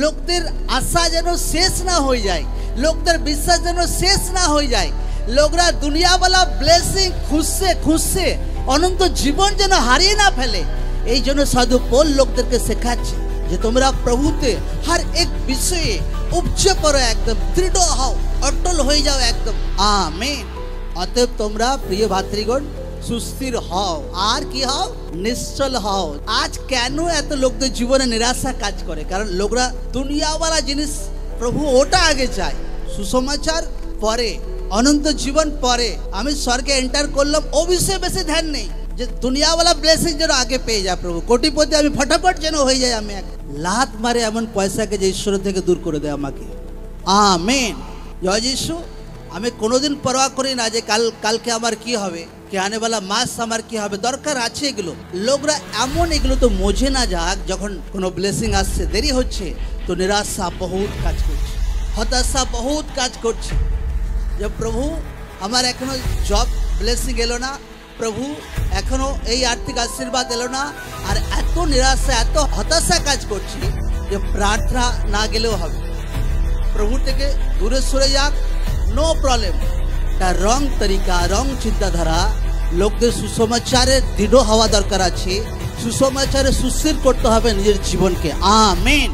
লোকদের আশা যেন শেষ না হয়ে যায়, লোকদের বিশ্বাস যেন শেষ না হয়ে যায়, লোকরা দুনিয়াওয়ালা ব্লেসিং খুঁজছে খুঁজছে অনন্ত জীবন যেন হারিয়ে না ফেলে। এই জন্য সাধু পৌল লোকদেরকে শেখাচ্ছে যে তোমরা প্রভুতে हर एक বিষয়ে উপচে পড়ো, একদম দৃঢ় হও, অটল হয়ে যাও একদম। আমেন। অতএব তোমরা প্রিয় ভাতৃগণ সুস্থির হও, আর কি হও? নিশ্চল হও। আজ কেন এত লোকদের জীবনে নিরাশা কাজ করে? কারণ লোকরা দুনিয়াওয়ালা জিনিস, প্রভু ওটা আগে চায়, সুসমাচার পরে, অনন্ত জীবন পরে, আমি স্বর্গে এন্টার করলাম ও বিষয়ে বেশি ধ্যান নেই, যে দুনিয়াওয়ালা ব্লেসিং যেন আগে পেয়ে যায় প্রভু, কোটিপতি আমি ফটাফট যেন হয়ে যায়, আমি এক লাত মারে এমন পয়সাকে যে ঈশ্বর থেকে দূর করে দেয় আমাকে। আমেন। জয় যিশু। আমি কোনোদিন পরোয়া করি না যে কালকে আমার কি হবে, কে আনেওয়ালা মাস আমার কি হবে, দরকার আছে এগুলো। লোকরা এমন এগুলো তো বোঝে না, যাক যখন কোনো ব্লেসিং আসছে দেরি হচ্ছে তো নিরাশা বহুত কাজ করছে, হতাশা বহুত কাজ করছে, যে প্রভু আমার এখনো জব ব্লেসিং এলো না, প্রভু এখনো এই আর্থিক আশীর্বাদ এলো না, আর এত নিরাশা এত হতাশা কাজ করছি যে প্রার্থনা না গেলেও হবে, প্রভু থেকে দূরে সরে যাক, নো প্রবলেম। তার রং তরিকা, রং চিন্তাধারা, লোকদের সুসমাচারে দৃঢ় হওয়া দরকার আছে, সুসমাচারে সুস্থির করতে হবে নিজের জীবনকে। আমেন।